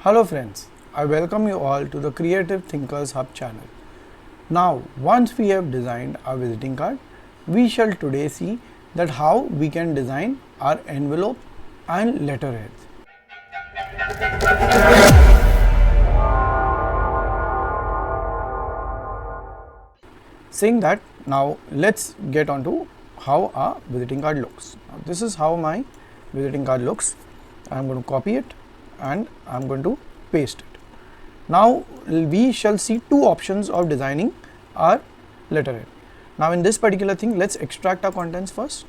Hello friends, I welcome you all to the Creative Thinkers Hub channel. Now, once we have designed our visiting card, we shall today see that how we can design our envelope and letterheads. Saying that, now let's get on to how our visiting card looks. Now, this is how my visiting card looks. I'm going to copy it and I'm going to paste it. Now we shall see two options of designing our letterhead. Now in this particular thing, let's extract our contents first.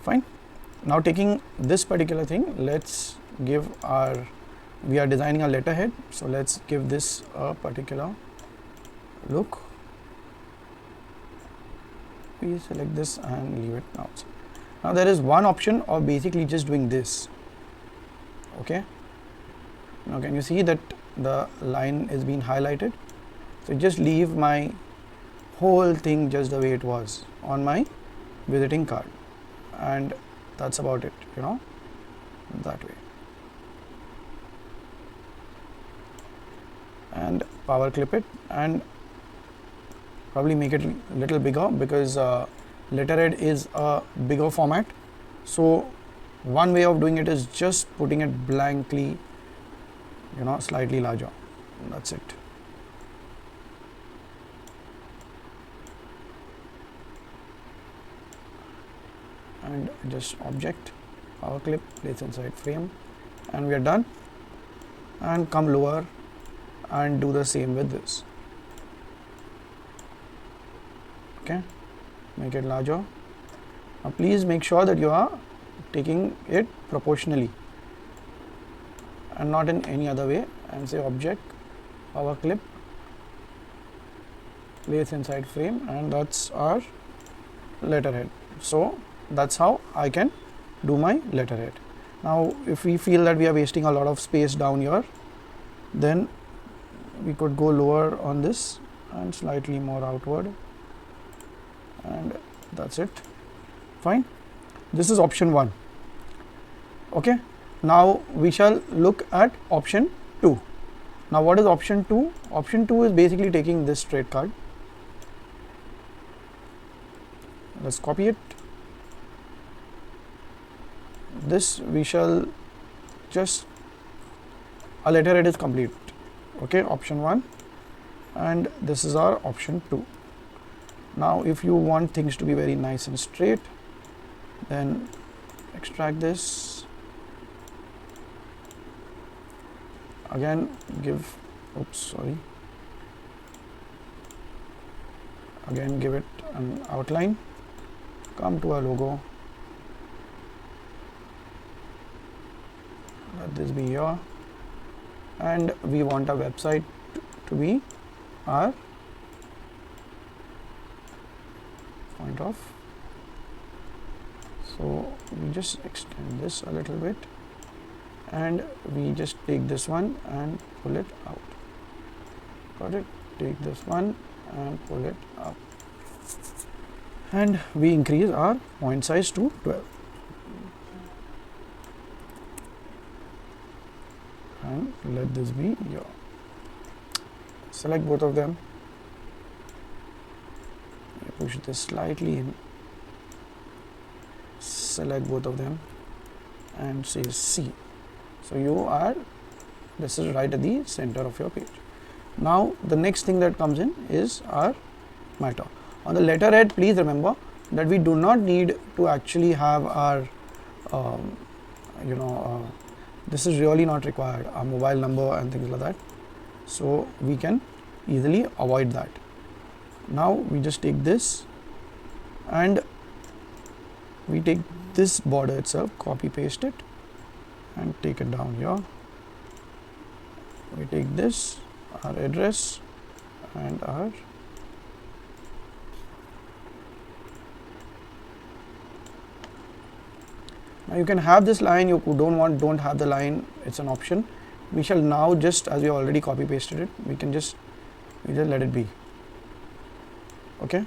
Fine. Now taking this particular thing, let's give we are designing a letterhead, so let's give this a particular look. We select this and leave it outside. Now there is one option of basically just doing this. Okay. Now can you see that the line is being highlighted? So just leave my whole thing just the way it was on my visiting card, and that's about it, that way. And power clip it and probably make it a little bigger because letterhead is a bigger format. So one way of doing it is just putting it blankly, slightly larger. That's it. And just object, power clip, place inside frame, and we are done. And come lower and do the same with this. Okay, make it larger. Now please make sure that you are taking it proportionally and not in any other way, and say object, power clip, place inside frame, and that's our letterhead. So that's how I can do my letterhead. Now if we feel that we are wasting a lot of space down here, then we could go lower on this and slightly more outward, and that's it. Fine. This is option 1. Okay. Now we shall look at option 2. Now what is option 2? Option 2 is basically taking this straight card. Let's copy it. This we shall just, our letterhead is complete. Okay, option 1, and this is our option 2. Now if you want things to be very nice and straight, then extract this, again give, again give it an outline, come to our logo, let this be here, and we want our website to be our point of. So we just extend this a little bit, and we just take this one and pull it out. Got it? Take this one and pull it out, and we increase our point size to 12. And let this be here. Select both of them, push this slightly in, select both of them and say C. So this is right at the center of your page. Now the next thing that comes in is our matter. On the letterhead, please remember that we do not need to actually have our this is really not required, our mobile number and things like that, so we can easily avoid that. Now we just take this and we take this border itself, copy paste it and take it down here. We take this, our address and our now you can have this line, you don't have the line, it's an option. We shall now just, as we already copy pasted it, we just let it be. Okay,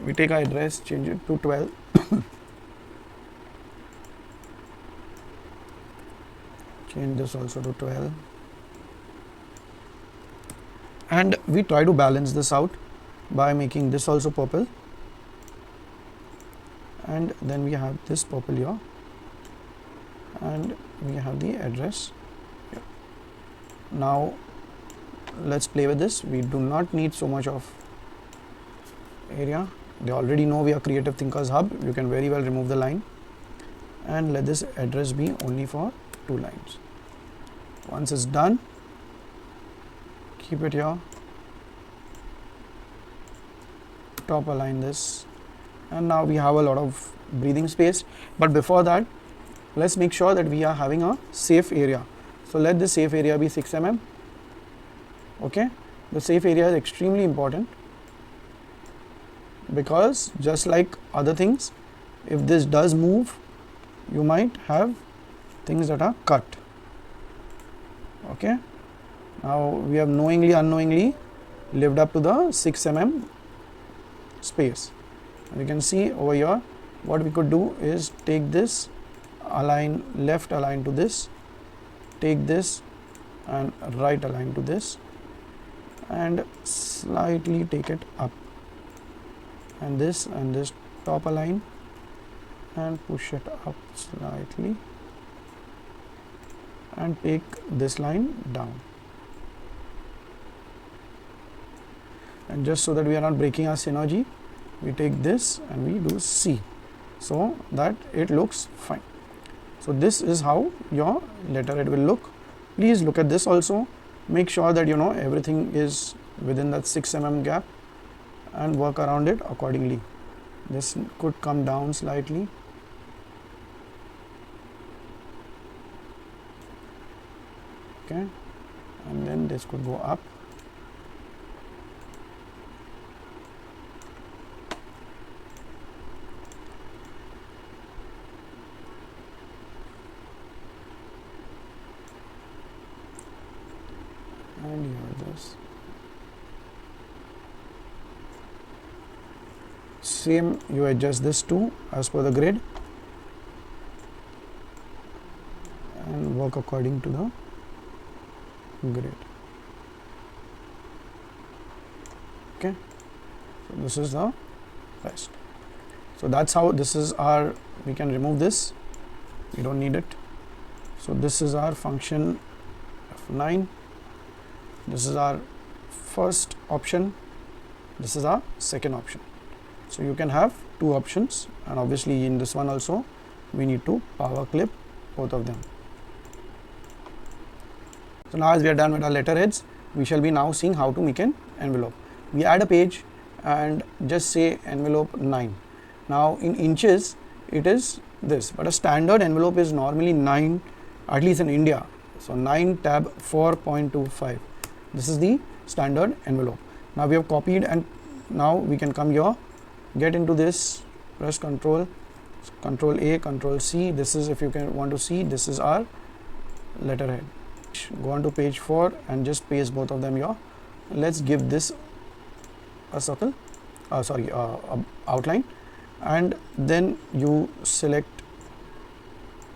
we take our address, change it to 12. Change this also to 12. And we try to balance this out by making this also purple. And then we have this purple here. And we have the address here. Now let's play with this. We do not need so much of area. They already know we are Creative Thinkers Hub. You can very well remove the line and let this address be only for 2 lines. Once it's done, keep it here, top align this, and now we have a lot of breathing space. But before that, let's make sure that we are having a safe area. So let the safe area be 6 mm. Okay, the safe area is extremely important, because just like other things, if this does move, you might have things that are cut. Okay, now we have knowingly unknowingly lived up to the 6 mm space. And you can see over here, what we could do is take this, align left align to this, take this and right align to this, and slightly take it up, and this top align and push it up slightly, and take this line down. And just so that we are not breaking our synergy, we take this and we do C, so that it looks fine. So this is how your letterhead will look. Please look at this also. Make sure that everything is within that 6 mm gap and work around it accordingly. This could come down slightly. Okay, and then this could go up. And here this. Same, you adjust this too as per the grid and work according to the grid. Okay, so this is the rest. So that's how this is our, we can remove this, we don't need it. So this is our function F9. This is our first option, this is our second option. So you can have 2 options, and obviously in this one also we need to power clip both of them. So now as we are done with our letterheads, we shall be now seeing how to make an envelope. We add a page and just say envelope 9. Now in inches it is this, but a standard envelope is normally 9, at least in India. So 9 tab 4.25. This is the standard envelope. Now we have copied, and now we can come here, get into this, press Control A, Control C. This is, if you want to see, this is our letterhead. Go on to page 4 and just paste both of them here. Let's give this a circle, outline, and then you select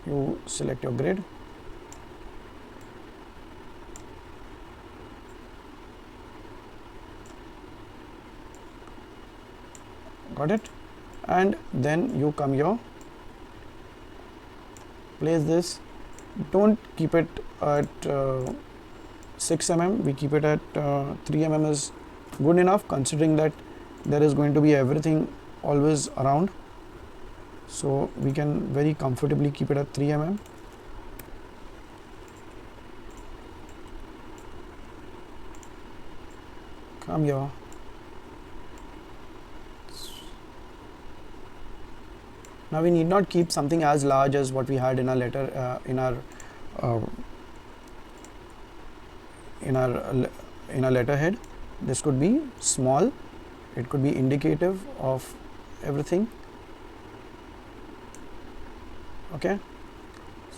your grid. Got it? And then you come here, place this. Don't keep it at 6 mm, we keep it at 3 mm is good enough, considering that there is going to be everything always around. So we can very comfortably keep it at 3 mm. Come here. Now we need not keep something as large as what we had in our letterhead. This could be small, it could be indicative of everything. Okay,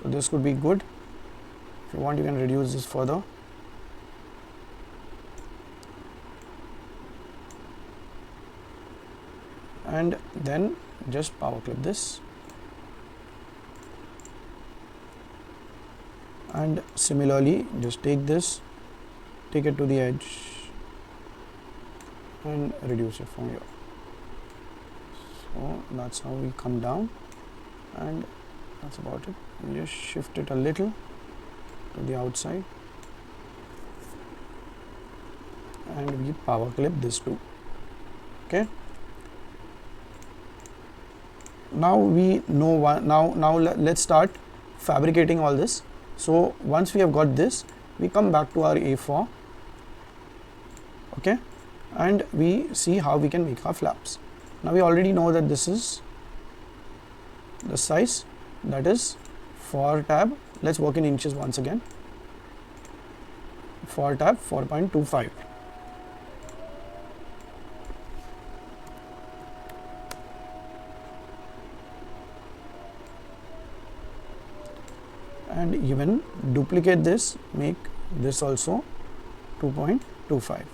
so this could be good. If you want, you can reduce this further. and then just power clip this, and similarly just take this, take it to the edge and reduce it from here. So that's how we come down, and that's about it. We just shift it a little to the outside and we power clip this too. Okay, now we know now let's start fabricating all this. So once we have got this, we come back to our A4, okay, and we see how we can make our flaps. Now we already know that this is the size, that is for tab. Let's work in inches once again. For tab 4.25. And even duplicate this, make this also 2.25.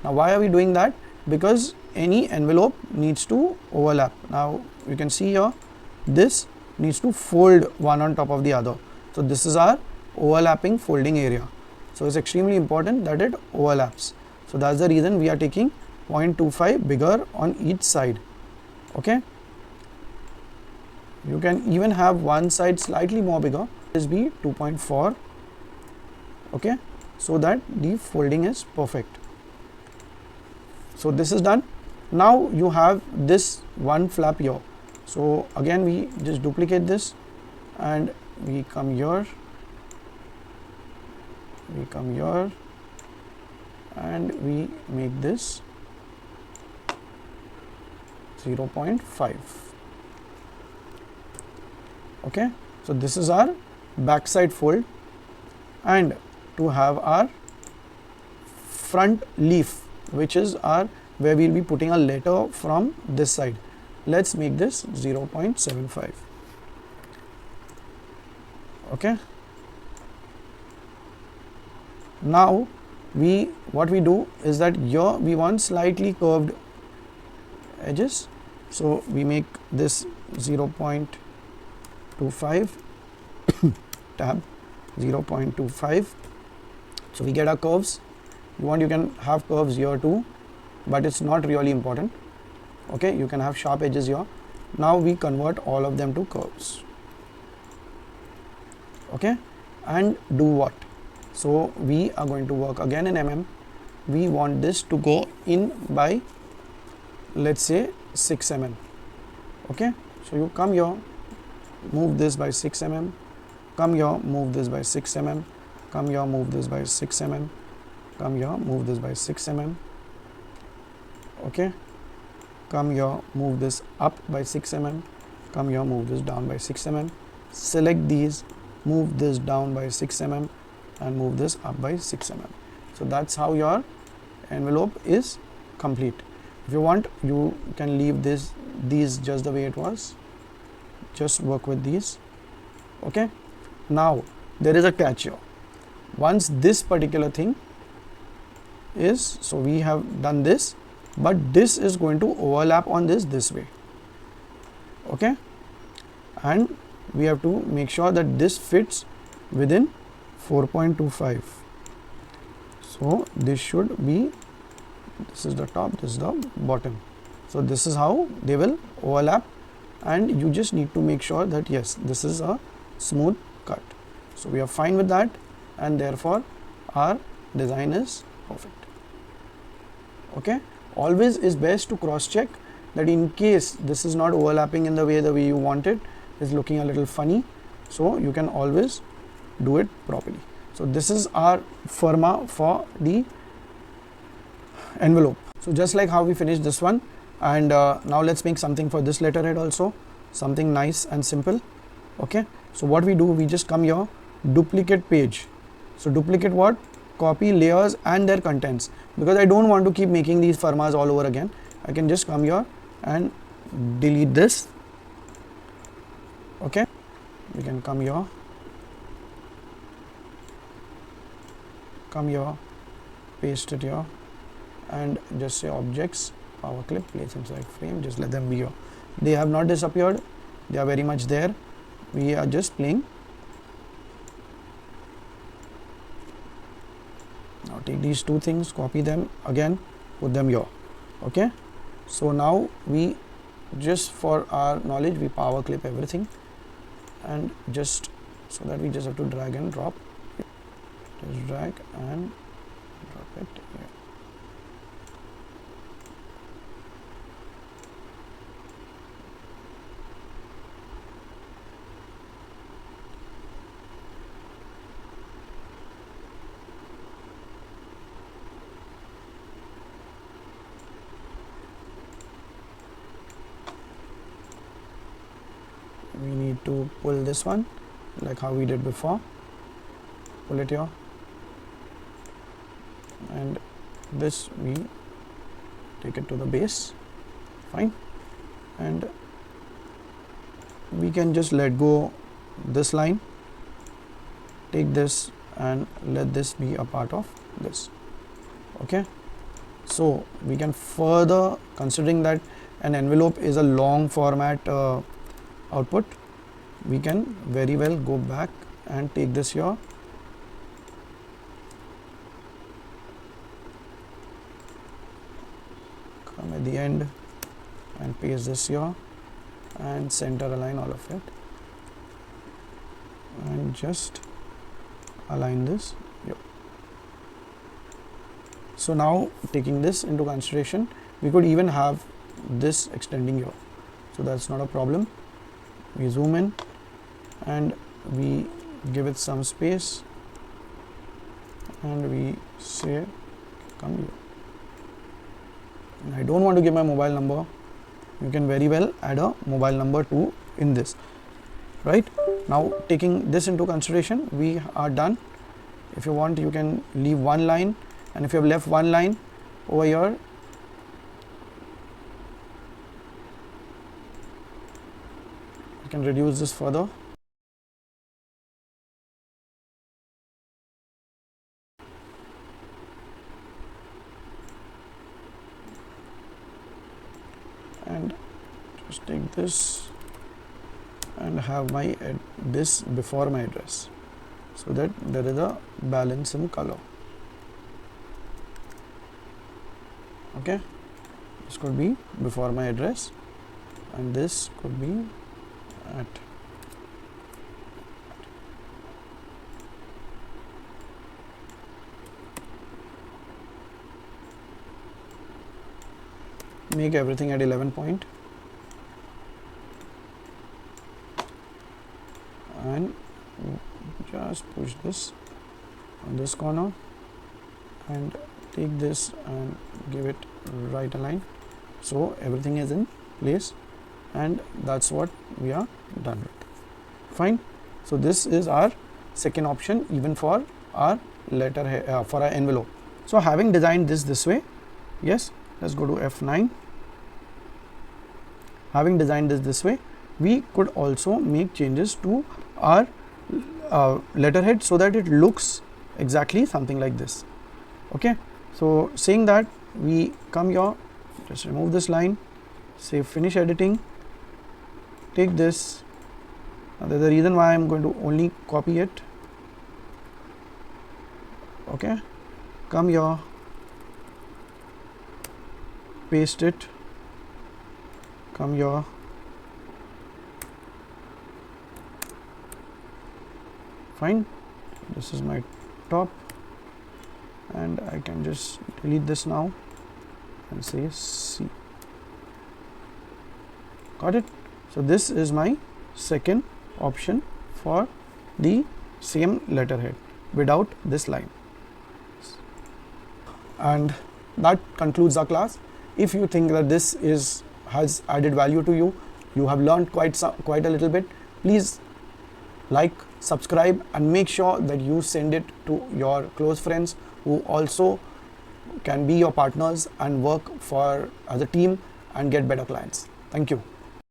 Now why are we doing that? Because any envelope needs to overlap. Now you can see here, this needs to fold one on top of the other. So this is our overlapping folding area. So it's extremely important that it overlaps. So that's the reason we are taking 0.25 bigger on each side. Okay, you can even have one side slightly more bigger. This be 2.4. okay, so that the folding is perfect. So this is done. Now you have this one flap here. So again we just duplicate this and we come here, and we make this 0.5. okay, so this is our backside fold, and to have our front leaf, which is our where we'll be putting a letter from this side, let's make this 0.75. okay, now what we do is that here we want slightly curved edges, so we make this 0.25 tab 0.25. so we get our curves. You can have curves here too, but it's not really important. Okay, you can have sharp edges here. Now we convert all of them to curves. Okay, and do what? So we are going to work again in mm. We want this to go in by, let's say, 6 mm. okay, so you come here, move this by 6 mm, come here, move this by 6 mm, come here, move this by 6 mm, come here, move this by 6 mm. okay, come here, move this up by 6 mm, come here, move this down by 6 mm, select these, move this down by 6 mm and move this up by 6 mm. So that's how your envelope is complete. If you want, you can leave these just the way it was, just work with these. Okay, now there is a catch here. Once this particular thing is, so we have done this, but this is going to overlap on this way. Okay, and we have to make sure that this fits within 4.25. so this should be, this is the top, this is the bottom. So this is how they will overlap, and you just need to make sure that yes, this is a smooth cut. So we are fine with that, and therefore our design is perfect. Okay, always is best to cross check that in case this is not overlapping in the way you want it, is looking a little funny, so you can always do it properly. So this is our ferma for the envelope. So just like how we finished this one, and now let's make something for this letterhead also, something nice and simple. Okay, so what we do, we just come here, duplicate page. So duplicate what? Copy layers and their contents, because I don't want to keep making these fermas all over again. I can just come here and delete this. Okay, we can come here, paste it here, and just say objects, power clip, place inside frame, just let them be here. They have not disappeared, they are very much there. We are just playing. Now take these two things, copy them again, put them here. Okay, so now we, just for our knowledge, we power clip everything, and just so that we just have to drag and drop. Just drag and drop it here. We need to pull this one like how we did before. Pull it here, and this we take it to the base. Fine, and we can just let go this line, take this and let this be a part of this. Okay, so we can further, considering that an envelope is a long format output, we can very well go back and take this here, come at the end and paste this here and center align all of it, and just align this here. So now, taking this into consideration, we could even have this extending here, so that's not a problem. We zoom in and we give it some space, and we say come here. And I don't want to give my mobile number. You can very well add a mobile number too in this. Right now, taking this into consideration, we are done. If you want, you can leave one line, and if you have left one line over here, you can reduce this further. And just take this and have my this before my address, so that there is a balance in color. Okay, this could be before my address, and this could be at. Make everything at 11 point, and just push this on this corner and take this and give it right align, so everything is in place, and that's what we are done with. Fine. So this is our second option, even for our letter for our envelope. So having designed this way, yes, let's go to F9. Having designed this way, we could also make changes to our letterhead so that it looks exactly something like this. Okay, so saying that, we come here, just remove this line, say finish editing, take this. Now there's a reason why I'm going to only copy it. Okay, come here, paste it, come here, fine. This is my top, and I can just delete this now and say C. Got it? So this is my second option for the same letterhead without this line. And that concludes our class. If you think that this has added value to you, you have learned quite a little bit, please like, subscribe, and make sure that you send it to your close friends who also can be your partners and work for as a team and get better clients. Thank you.